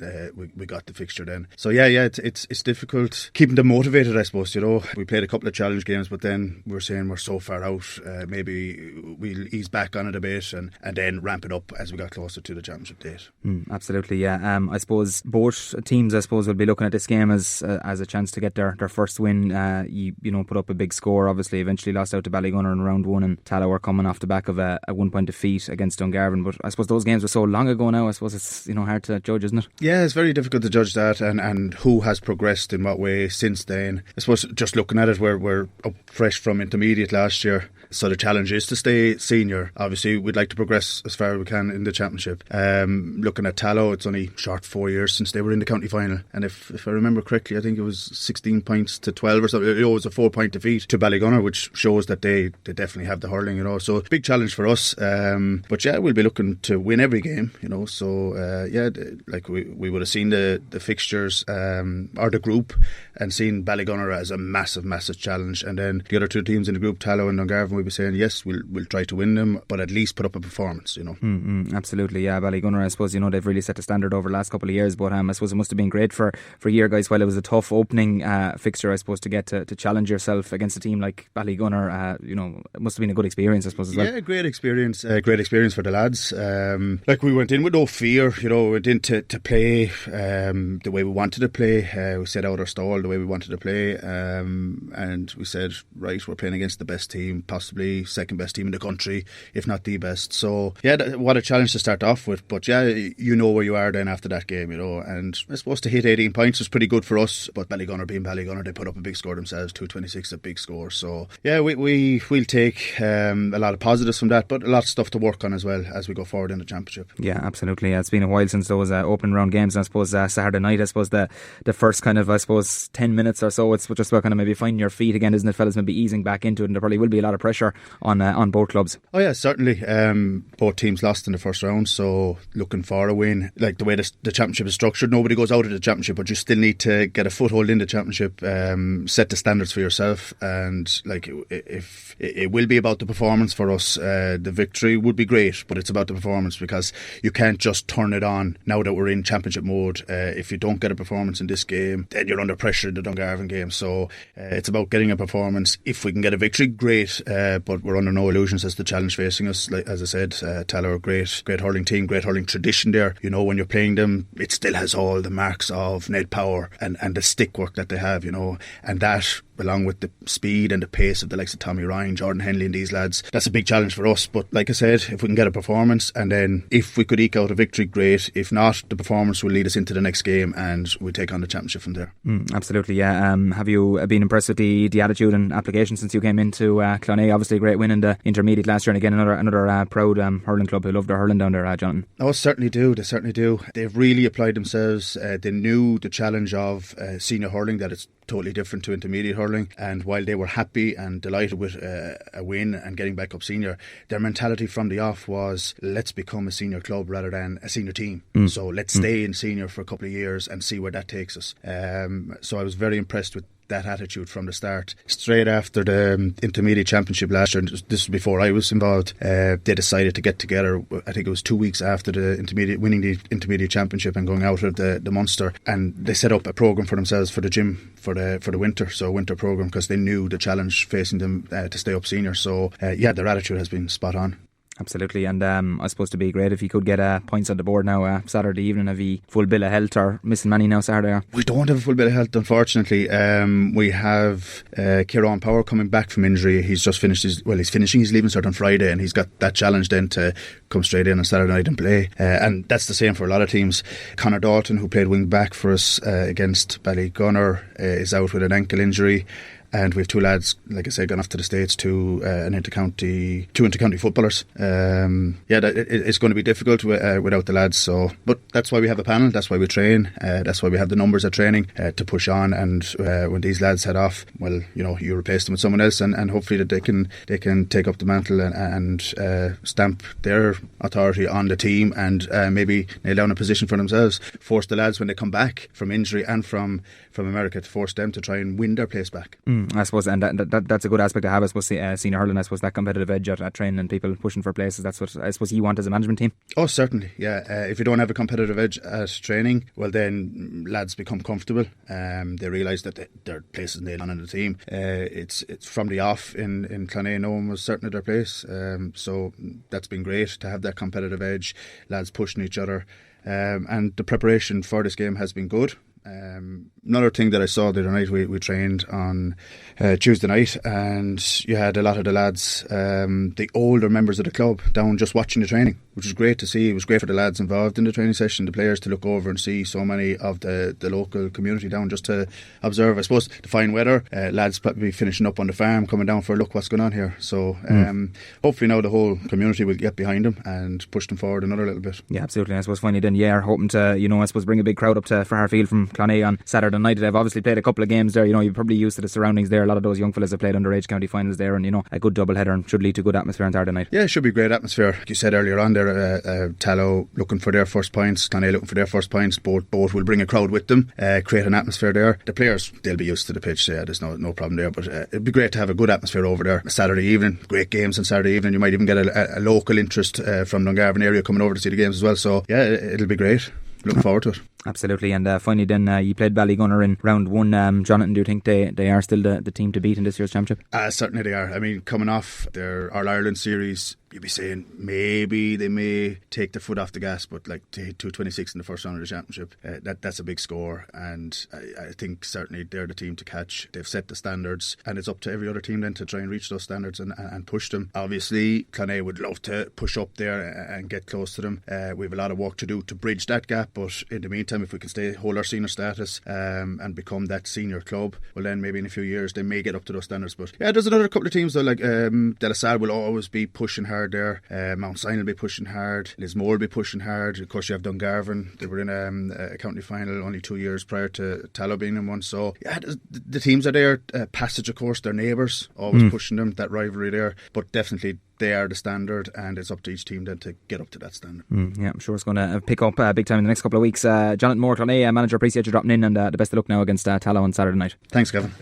we got the fixture then. So yeah, it's difficult keeping them motivated, I suppose. We played a couple of challenge games, but then we're saying we're so far out, maybe we'll ease back on it a bit and then ramp it up as we got closer to the championship date. Absolutely, yeah. I suppose both teams, will be looking at this game as a chance to get their first win. You put up a big score. Obviously, eventually lost out to Ballygunner in round 1, and Tallow were coming off the back of a 1-point defeat against Dungarvan. But I suppose those games were so long ago now. I suppose it's hard to judge, isn't it? Yeah, it's very difficult to judge that, and who has progressed in what way since then. I suppose just looking at it, we're up fresh from intermediate last year. So the challenge is to stay senior. Obviously, we'd like to progress as far as we can in the championship. Looking at Tallow, it's only short 4 years since they were in the county final. And if I remember correctly, I think it was 16 points to 12 or something. It was a 4-point defeat to Ballygunner, which shows that they definitely have the hurling, So big challenge for us. But yeah, we'll be looking to win every game, So we would have seen the fixtures or the group and seen Ballygunner as a massive challenge. And then the other two teams in the group, Tallow and Dungarvan, we'll be saying, yes, we'll try to win them, but at least put up a performance, Absolutely, yeah. Ballygunner, I suppose, they've really set the standard over the last couple of years, but I suppose it must have been great for you guys. While it was a tough opening fixture, I suppose, to get to challenge yourself against a team like Ballygunner, it must have been a good experience, I suppose, as well. Yeah, great experience for the lads. We went in with no fear, we went in to play the way we wanted to play. We set out our stall the way we wanted to play, and we said, right, we're playing against the best team, possibly second best team in the country, if not the best. So yeah, what a challenge to start off with. But yeah, where you are then after that game, and I suppose to hit 18 points was pretty good for us. But Ballygunner being Ballygunner, they put up a big score themselves, 226, a big score. So yeah, we'll take a lot of positives from that, but a lot of stuff to work on as well as we go forward in the championship. Yeah, absolutely. It's been a while since those open round games, and I suppose Saturday night, I suppose the first kind of 10 minutes or so, it's just about kind of maybe finding your feet again, isn't it, fellas? Maybe easing back into it, and there probably will be a lot of pressure on both clubs. Oh yeah, certainly. Both teams lost in the first round, so looking for a win. Like the way the championship is structured, nobody goes out of the championship, but you still need to get a foothold in the championship, set the standards for yourself, and if it will be about the performance for us. The victory would be great, but it's about the performance, because you can't just turn it on now that we're in championship mode. If you don't get a performance in this game, then you're under pressure in the Dungarvan game. So it's about getting a performance. If we can get a victory, great, but we're under no illusions as the challenge facing us. Like, as I said, Tallow are great hurling team, great hurling tradition there. When you're playing them, it still has all the marks of Ned Power and the stick work that they have, and that, along with the speed and the pace of the likes of Tommy Ryan, Jordan Henley and these lads, that's a big challenge for us. But like I said, if we can get a performance, and then if we could eke out a victory, great. If not, the performance will lead us into the next game and we'll take on the championship from there. Absolutely, yeah. Have you been impressed with the attitude and application since you came into Clonea? Obviously a great win in the intermediate last year, and again another proud hurling club who love their hurling down there, Jonathan. Oh, certainly do. They certainly do. They've really applied themselves. They knew the challenge of senior hurling, that it's totally different to intermediate hurling, and while they were happy and delighted with a win and getting back up senior, their mentality from the off was, let's become a senior club rather than a senior team. So let's stay in senior for a couple of years and see where that takes us. So I was very impressed with that attitude from the start. Straight after the intermediate championship last year, this was before I was involved, they decided to get together. I think it was 2 weeks after winning the intermediate championship and going out of the Munster, and they set up a programme for themselves for the gym for the winter, so a winter programme, because they knew the challenge facing them to stay up senior. So their attitude has been spot on. Absolutely, and I suppose to be great if he could get points on the board now Saturday evening. Have he full bill of health, or missing many now Saturday? We don't have a full bill of health, unfortunately. We have Kieran Power coming back from injury. He's just finished he's finishing his leaving cert on Friday, and he's got that challenge then to come straight in on Saturday night and play, and that's the same for a lot of teams. Conor Dalton, who played wing back for us against Ballygunner, is out with an ankle injury. and we have 2 lads, like I said, gone off to the States, two intercounty footballers. It's going to be difficult without the lads. So, but that's why we have a panel. That's why we train. That's why we have the numbers at training to push on. And when these lads head off, well, you replace them with someone else, and hopefully that they can take up the mantle and stamp their authority on the team, and maybe nail down a position for themselves. Force the lads when they come back from injury and from America, to force them to try and win their place back. I suppose, and that's a good aspect to have. I suppose senior hurling, I suppose that competitive edge at training and people pushing for places. That's what I suppose you want as a management team. Oh, certainly, yeah. If you don't have a competitive edge at training, well, then lads become comfortable. They realise that their place is nailed on in the team. It's from the off in Clonea, no one was certain of their place. So that's been great to have that competitive edge. Lads pushing each other, and the preparation for this game has been good. Another thing that I saw the other night, we trained on Tuesday night, and you had a lot of the lads, the older members of the club, down just watching the training, which was great to see. It was great for the lads involved in the training session, the players, to look over and see so many of the local community down just to observe. I suppose the fine weather, lads probably finishing up on the farm, coming down for a look what's going on here. So hopefully now the whole community will get behind them and push them forward another little bit. Yeah, absolutely. I suppose finally then, hoping to, I suppose bring a big crowd up to Fairfield from Clonea on Saturday night. They've obviously played a couple of games there. You're probably used to the surroundings there. A lot of those young fellas have played underage county finals there, and a good double header, and should lead to good atmosphere on Saturday night. Yeah, it should be great atmosphere. Like you said earlier on there, Tallow looking for their first points, Clonea looking for their first points. Both will bring a crowd with them, create an atmosphere there. The players, they'll be used to the pitch. Yeah, there's no problem there. But it'd be great to have a good atmosphere over there. Saturday evening, great games on Saturday evening. You might even get a local interest from Dungarvan area coming over to see the games as well. So yeah, it'll be great. Looking forward to it. Absolutely. And finally then, you played Ballygunner in round 1. Jonathan, do you think they are still the team to beat in this year's championship? Certainly they are. I mean, coming off their All-Ireland series, you'd be saying maybe they may take their foot off the gas, but like 226 in the first round of the championship, that's a big score, and I think certainly they're the team to catch. They've set the standards, and it's up to every other team then to try and reach those standards and push them. Obviously Clonea would love to push up there and get close to them. We have a lot of work to do to bridge that gap, but in the meantime, if we can hold our senior status and become that senior club, well then maybe in a few years they may get up to those standards. But yeah, there's another couple of teams though, like De La Salle will always be pushing hard there. Mount Sinai will be pushing hard. Lismore will be pushing hard. Of course you have Dungarvan. They were in a county final only 2 years prior to Tallow being in one. So yeah, the teams are there. Passage, of course, their neighbours, always pushing them, that rivalry there. But definitely they are the standard, and it's up to each team then to get up to that standard. Yeah, I'm sure it's going to pick up big time in the next couple of weeks. Jonathan Moore, Clonea manager, appreciate you dropping in, and the best of luck now against Tallow on Saturday night. Thanks, Kevin.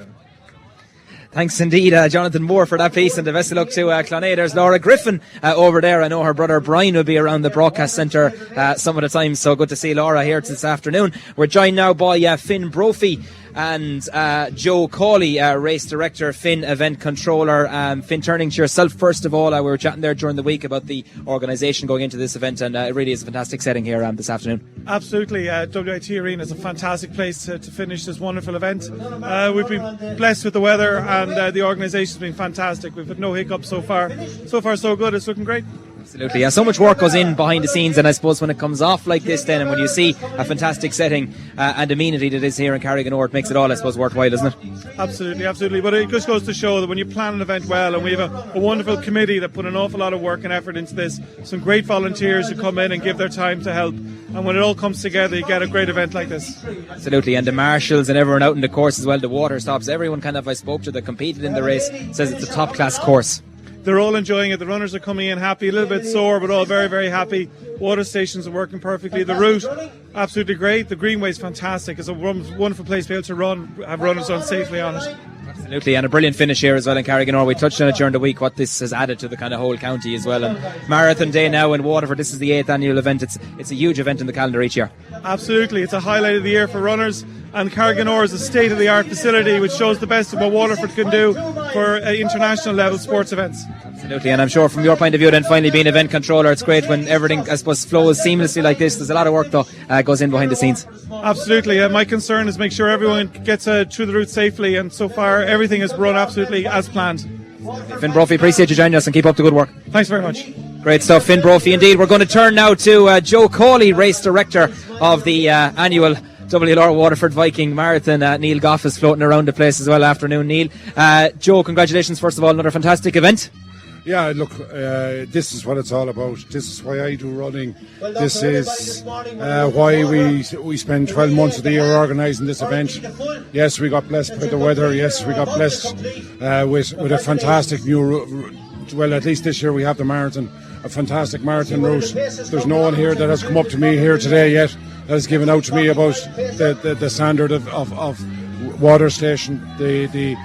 Thanks indeed, Jonathan Moore, for that piece, and the best of luck to Clonea. There's Laura Griffin over there. I know her brother Brian will be around the broadcast centre some of the time, so good to see Laura here this afternoon. We're joined now by Finn Brophy and Joe Cawley, race director, Finn event controller. Finn, turning to yourself first of all, we were chatting there during the week about the organisation going into this event, and it really is a fantastic setting here this afternoon. Absolutely, WIT Arena is a fantastic place to finish this wonderful event. We've been blessed with the weather, and the organisation's been fantastic. We've had no hiccups so far. So far so good, it's looking great. Absolutely, yeah. So much work goes in behind the scenes, and I suppose when it comes off like this then, and when you see a fantastic setting and amenity that is here in Carriganore, it makes it all, I suppose, worthwhile, isn't it? Absolutely, but it just goes to show that when you plan an event well, and we have a wonderful committee that put an awful lot of work and effort into this, some great volunteers who come in and give their time to help, and when it all comes together, you get a great event like this. Absolutely, and the marshals and everyone out in the course as well, the water stops, everyone kind of I spoke to that competed in the race says it's a top class course. They're all enjoying it. The runners are coming in happy, a little bit sore, but all very, very happy. Water stations are working perfectly. The route, absolutely great. The greenway's fantastic. It's a wonderful place to be able to run, have runners run safely on it. Absolutely, and a brilliant finish here as well in Carriganore. We touched on it during the week, what this has added to the kind of whole county as well. And Marathon Day now in Waterford, this is the 8th annual event. It's a huge event in the calendar each year. Absolutely, it's a highlight of the year for runners. And Carriganore is a state-of-the-art facility which shows the best of what Waterford can do for international level sports events. Absolutely, and I'm sure from your point of view then, finally being event controller, it's great when everything, I suppose, flows seamlessly like this. There's a lot of work though goes in behind the scenes. Absolutely, my concern is make sure everyone gets through the route safely, and so far everything has run absolutely as planned. Finn Brophy, appreciate you joining us and keep up the good work. Thanks very much. Great stuff, Finn Brophy indeed. We're going to turn now to Joe Cawley, race director of the annual WLR Waterford Viking Marathon. Neil Goff is floating around the place as well. Afternoon, Neil. Joe, congratulations, first of all, another fantastic event. Yeah, look, this is what it's all about. This is why I do running. This is why we spend 12 months of the year organising this event. Yes, we got blessed by the weather. Yes, we got blessed with a fantastic new, well, at least this year we have the marathon, a fantastic marathon route. There's no one here that has come up to me here today yet that has given out to me about the standard of water station, the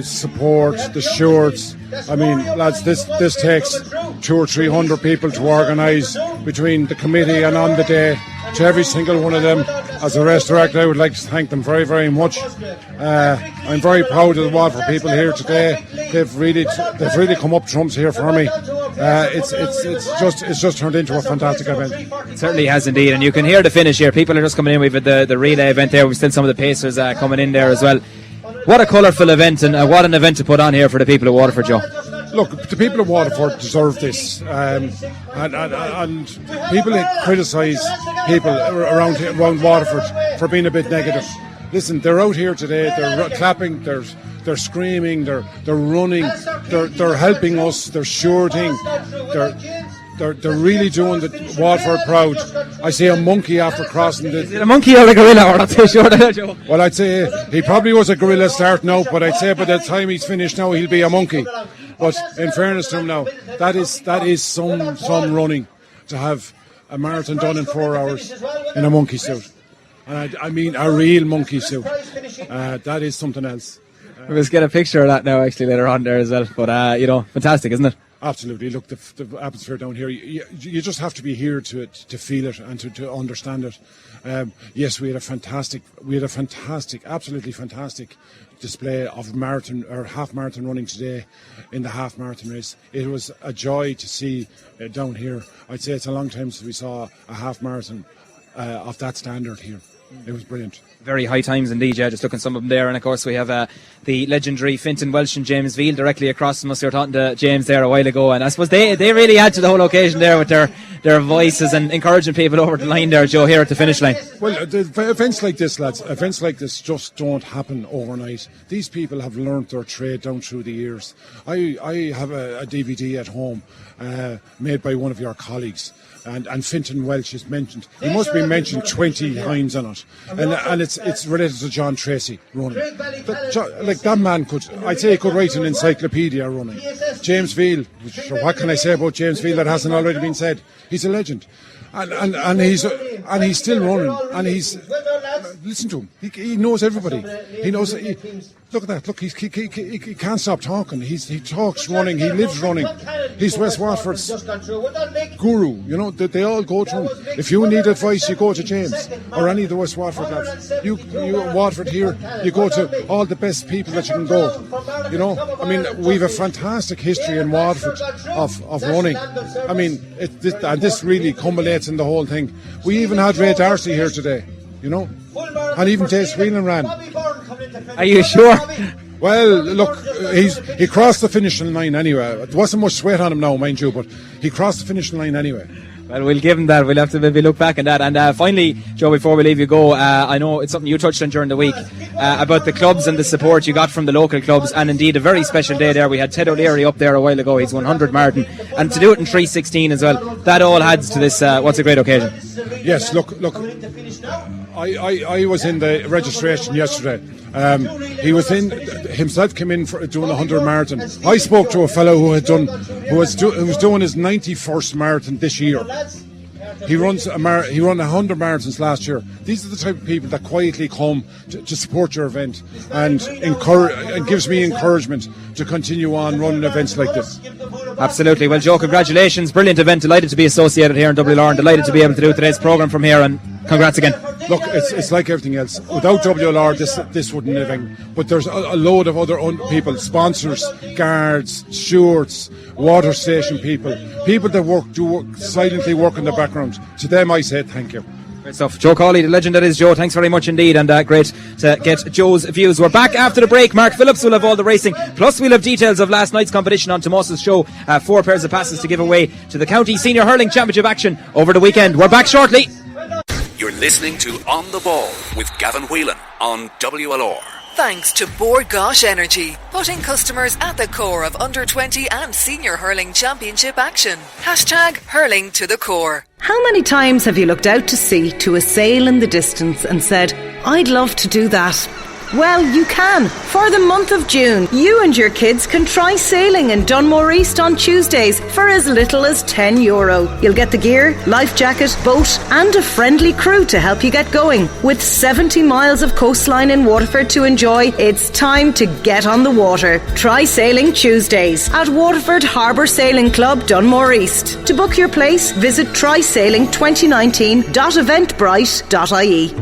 support, the stewards. I mean, lads, this takes 200 or 300 people to organise between the committee and on the day. To every single one of them, as a race director, I would like to thank them very, very much. I'm very proud of the Waterford people here today. They've really come up trumps here for me. It's just turned into a fantastic event. It certainly has indeed, and you can hear the finish here. People are just coming in. We've had the relay event there. We've still some of the pacers coming in there as well. What a colourful event, and what an event to put on here for the people of Waterford, Joe. Look, the people of Waterford deserve this, and people criticise people around Waterford for being a bit negative. Listen, they're out here today, they're clapping, they're screaming, they're running, they're helping us, they're shorting, they're really doing the Waterford proud. I see a monkey after crossing the... Is it a monkey or a gorilla? We're not too sure, Joe. Well, I'd say he probably was a gorilla starting out, but I'd say by the time he's finished now, he'll be a monkey. But in fairness to him now, that is some running, to have a marathon done in 4 hours in a monkey suit. And I mean a real monkey suit. That is something else. We must get a picture of that now, actually, later on there as well. But, fantastic, isn't it? Absolutely. Look, the atmosphere down here, you just have to be here to feel it and to understand it. Yes, we had a fantastic, absolutely fantastic display of marathon or half marathon running today in the half marathon race. It was a joy to see down here. I'd say it's a long time since we saw a half marathon of that standard here. It was brilliant. Very high times indeed, yeah, just looking some of them there. And of course we have the legendary Fintan Welsh and James Veal directly across from us. We were talking to James there a while ago, and I suppose they really add to the whole occasion there with their voices and encouraging people over the line there, Joe, here at the finish line. Well, events like this, lads, events like this just don't happen overnight. These people have learnt their trade down through the years. I have a DVD at home made by one of your colleagues. And Fintan Welsh is mentioned. He must be mentioned 20 times in it, and it's related to John Tracy running. That man could write an encyclopedia running. James Veal, what can I say about James Veal that hasn't already been said? He's a legend, and he's still running, and he's listen to him. He knows everybody. He knows. Look at that. Look, he can't stop talking. He talks running. He lives running. He's West Watford's guru. You know, they all go to him. If you need advice, you go to James or any of the West Watford lads. You Watford here, you go to all the best people that you can go. You know, I mean, we've a fantastic history in Watford of running. I mean, this really culminates in the whole thing. We even had Ray Darcy here today. You know, and even Dave Whelan ran. Are you sure? Well, look, he crossed the finishing line anyway. There wasn't much sweat on him now, mind you, but he crossed the finishing line anyway. Well, we'll give him that. We'll have to maybe look back on that. And finally, Joe, before we leave you go, I know it's something you touched on during the week about the clubs and the support you got from the local clubs. And indeed, a very special day there. We had Ted O'Leary up there a while ago. He's 100 marathon. And to do it in 3:16 as well, that all adds to this. What's a great occasion. Yes, look. I was in the registration yesterday. He was himself came in for doing a 100 marathon. I spoke to a fellow who was doing his 91st marathon this year. He run 100 marathons last year. These are the type of people that quietly come to support your event and gives me encouragement to continue on running events like this. Absolutely. Well, Joe, congratulations. Brilliant event. Delighted to be associated here in WLR and delighted to be able to do today's programme from here, and congrats again. Look, it's like everything else. Without WLR, this wouldn't have been. But there's a load of other people, sponsors, guards, stewards, water station people that silently work in the background. To them, I say thank you. Great stuff. Joe Cawley, the legend that is Joe, thanks very much indeed, and great to get Joe's views. We're back after the break. Mark Phillips will have all the racing, plus we'll have details of last night's competition on Tomas's show. 4 pairs of passes to give away to the County Senior Hurling Championship action over the weekend. We're back shortly. You're listening to On the Ball with Gavin Whelan on WLR. Thanks to Bord Gáis Energy, putting customers at the core of under-20 and senior hurling championship action. Hashtag hurling to the core. How many times have you looked out to sea to a sail in the distance and said, I'd love to do that? Well, you can. For the month of June, you and your kids can try sailing in Dunmore East on Tuesdays for as little as €10. You'll get the gear, life jacket, boat and a friendly crew to help you get going. With 70 miles of coastline in Waterford to enjoy, it's time to get on the water. Try sailing Tuesdays at Waterford Harbour Sailing Club, Dunmore East. To book your place, visit trysailing2019.eventbrite.ie.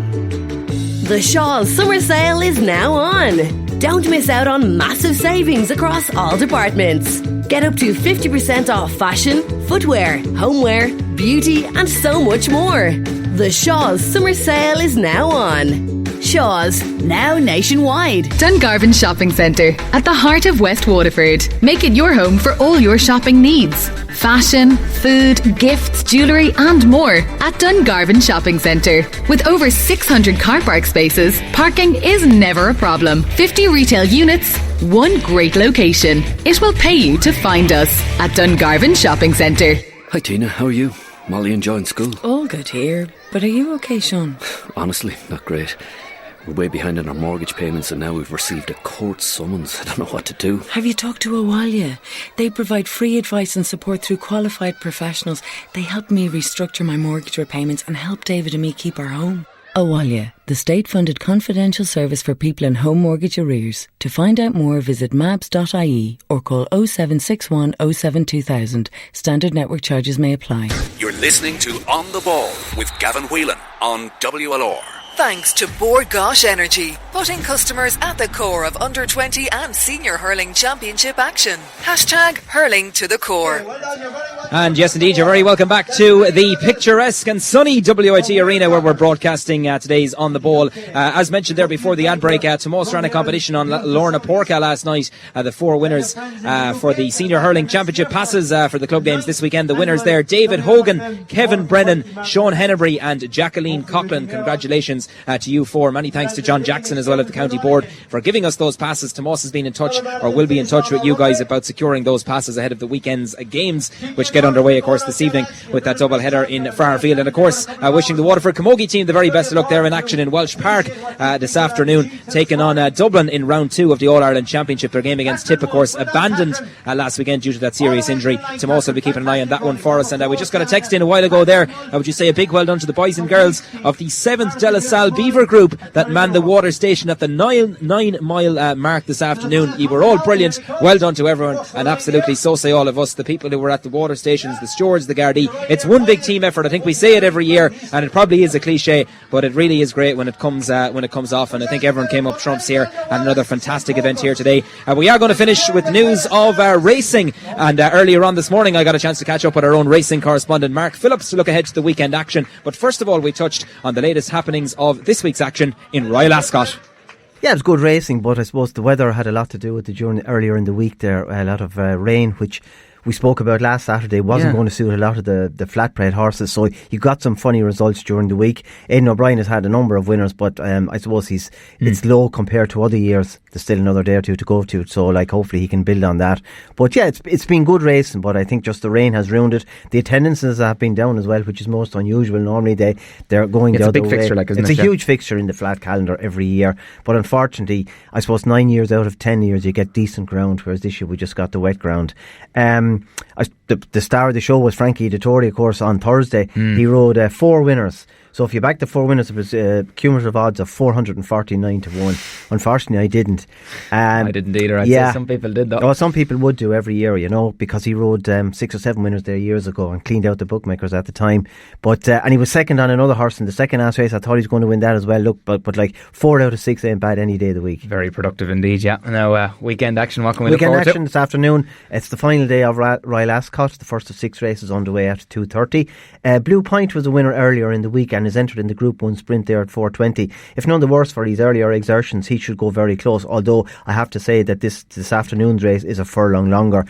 The Shaw's summer sale is now on. Don't miss out on massive savings across all departments. Get up to 50% off fashion, footwear, homeware, beauty and so much more. The Shaw's summer sale is now on. Shaw's, now nationwide. Dungarvan Shopping Centre, at the heart of West Waterford. Make it your home for all your shopping needs. Fashion, food, gifts, jewellery and more at Dungarvan Shopping Centre. With over 600 car park spaces, parking is never a problem. 50 retail units, one great location. It will pay you to find us at Dungarvan Shopping Centre. Hi Tina, how are you? Molly enjoying school? All good here, but are you okay, Sean? Honestly, not great. We're way behind on our mortgage payments and now we've received a court summons. I don't know what to do. Have you talked to Awalia? They provide free advice and support through qualified professionals. They helped me restructure my mortgage repayments and help David and me keep our home. Awalia, the state-funded confidential service for people in home mortgage arrears. To find out more, visit mabs.ie or call 0761 07 2000. Standard network charges may apply. You're listening to On the Ball with Gavin Whelan on WLR. Thanks to Bord Gáis Energy, putting customers at the core of under-20 and senior hurling championship action. Hashtag hurling to the core. And yes, indeed, you're very welcome back to the picturesque and sunny WIT Arena where we're broadcasting today's On the Ball. As mentioned there before the ad break, Tomás ran a competition on Lorna Porca last night. The four winners for the Senior Hurling Championship passes for the club games this weekend. The winners there, David Hogan, Kevin Brennan, Sean Hennebury and Jacqueline Coughlin. Congratulations to you four. Many thanks to John Jackson as well at the county board for giving us those passes. Tomás has been in touch, or will be in touch with you guys about securing those passes ahead of the weekend's games, which get underway of course this evening with that double header in Fairfield. And of course wishing the Waterford Camogie team the very best of luck there in action in Welsh Park this afternoon, taking on Dublin in round 2 of the All-Ireland Championship. Their game against Tip of course abandoned last weekend due to that serious injury. Tomás will be keeping an eye on that one for us. And we just got a text in a while ago there. Would you say a big well done to the boys and girls of the 7th De La Salle Beaver group that manned the water station at the 9-mile mark this afternoon. You were all brilliant. Well done to everyone, and absolutely so say all of us, the people who were at the water stations, the stewards, the Gardaí. It's one big team effort. I think we say it every year and it probably is a cliche, but it really is great when it comes off, and I think everyone came up trumps here, and another fantastic event here today. We are going to finish with news of racing, and earlier on this morning I got a chance to catch up with our own racing correspondent Mark Phillips to look ahead to the weekend action. But first of all, we touched on the latest happenings of this week's action in Royal Ascot. Yeah, it was good racing, but I suppose the weather had a lot to do with it earlier in the week there. A lot of rain, which we spoke about last Saturday, wasn't going to suit a lot of the flatbread horses, so you got some funny results during the week. Aidan O'Brien has had a number of winners, but I suppose it's low compared to other years. There's still another day or two to go to, so hopefully he can build on that. But yeah, it's been good racing, but I think just the rain has ruined it. The attendances have been down as well, which is most unusual. Normally they're going the other way. It's a big fixture, isn't it? It's a huge fixture in the flat calendar every year, but unfortunately I suppose 9 years out of 10 years you get decent ground, whereas this year we just got the wet ground. The star of the show was Frankie Dettori, of course, on Thursday. He rode 4 winners. So if you back the 4 winners, it was cumulative odds of 449 to 1. Unfortunately, I didn't. I didn't either. I'd say some people did though. Oh, some people would do every year, because he rode 6 or 7 winners there years ago and cleaned out the bookmakers at the time. But and he was second on another horse in the second last race. I thought he was going to win that as well. Look, but 4 out of 6 ain't bad any day of the week. Very productive indeed. Yeah. Now weekend action. What can we look forward to? Weekend action this afternoon. It's the final day of Royal Ascot. The first of 6 races underway at 2:30. Blue Point was a winner earlier in the week and is entered in the Group 1 sprint there at 4:20. If none the worse for his earlier exertions, he should go very close, although I have to say that this afternoon's race is a furlong longer.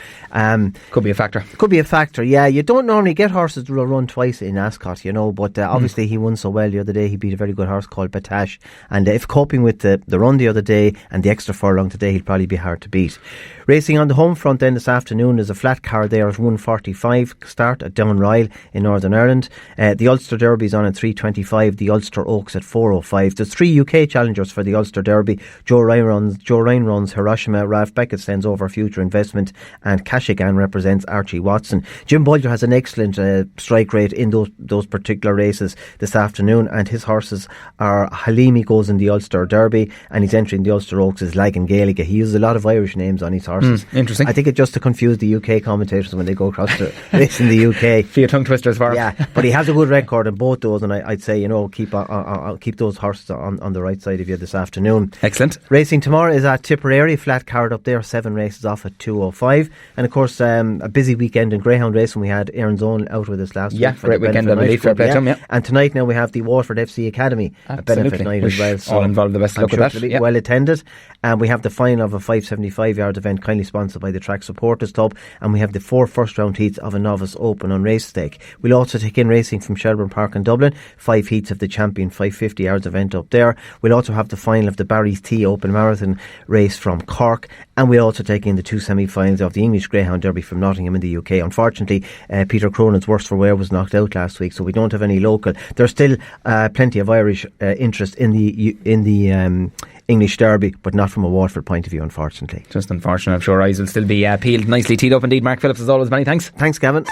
Could be a factor. Could be a factor, yeah. You don't normally get horses to run twice in Ascot, but obviously he won so well the other day. He beat a very good horse called Batash, and if coping with the run the other day and the extra furlong today, he'll probably be hard to beat. Racing on the home front then this afternoon is a flat car there at 1:45 start at Downryle in Northern Ireland. The Ulster Derby is on at 3:25, the Ulster Oaks at 4:05. There's 3 UK challengers for the Ulster Derby. Joe Ryan runs Hiroshima, Ralph Beckett stands over Future Investment, and Kashigan represents Archie Watson. Jim Bolger has an excellent strike rate in those particular races this afternoon, and his horses are Halimi goes in the Ulster Derby, and he's entering the Ulster Oaks is Lagan Gaelica. He uses a lot of Irish names on his horses. Interesting. I think it's just to confuse the UK commentators when they go across the race in the UK. Few tongue twisters for him. Yeah, but he has a good record in both those, and I'd say keep those horses on the right side of you this afternoon. Excellent. Racing tomorrow is at Tipperary, flat card up there, 7 races off at 2:05, and of course a busy weekend in greyhound racing. We had Aaron's Own out with us last week. Yeah, great weekend, I believe. Fair play to him, yeah. And tonight now we have the Waterford FC Academy benefit night as well. So all involved, the best luck with that. It'll be well attended, and we have the final of a 575 yard event kindly sponsored by the Track Supporters Club, and we have the 4 first round heats of a novice open on race stake. We'll also take in racing from Shelbourne Park in Dublin, 5 heats of the champion 550 yards event up there. We'll also have the final of the Barry's Tea Open Marathon race from Cork, and we'll also take in the 2 semi-finals of the English Greyhound Derby from Nottingham in the UK. Unfortunately, Peter Cronin's Worst for Wear was knocked out last week, so we don't have any local. There's still plenty of Irish interest in the English Derby, but not from a Waterford point of view, unfortunately. Just unfortunate. I'm sure eyes will still be peeled. Nicely teed up indeed. Mark Phillips, as always, many thanks. Thanks, Gavin.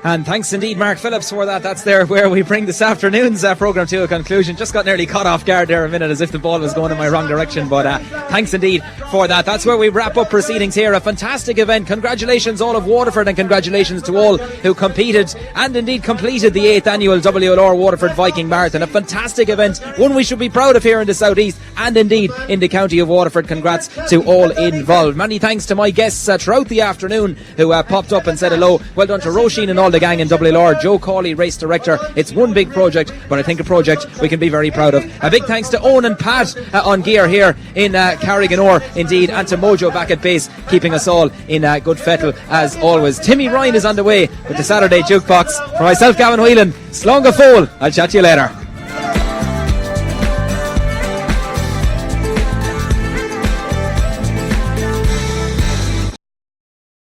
And thanks indeed, Mark Phillips, for that. That's there where we bring this afternoon's programme to a conclusion. Just got nearly caught off guard there a minute as if the ball was going in my wrong direction, but thanks indeed for that. That's where we wrap up proceedings here. A fantastic event. Congratulations all of Waterford, and congratulations to all who competed and indeed completed the 8th annual WLR Waterford Viking Marathon. A fantastic event, one we should be proud of here in the South East and indeed in the county of Waterford. Congrats to all involved. Many thanks to my guests throughout the afternoon who popped up and said hello. Well done to Roisin and all the gang in WLR. Joe Cawley, race director. It's one big project, but I think a project we can be very proud of. A big thanks to Owen and Pat on gear here in Carriganore indeed, and to Mojo back at base, keeping us all in good fettle as always. Timmy Ryan is on the way with the Saturday Jukebox. For myself, Gavin Whelan, Slonga Fool. I'll chat to you later.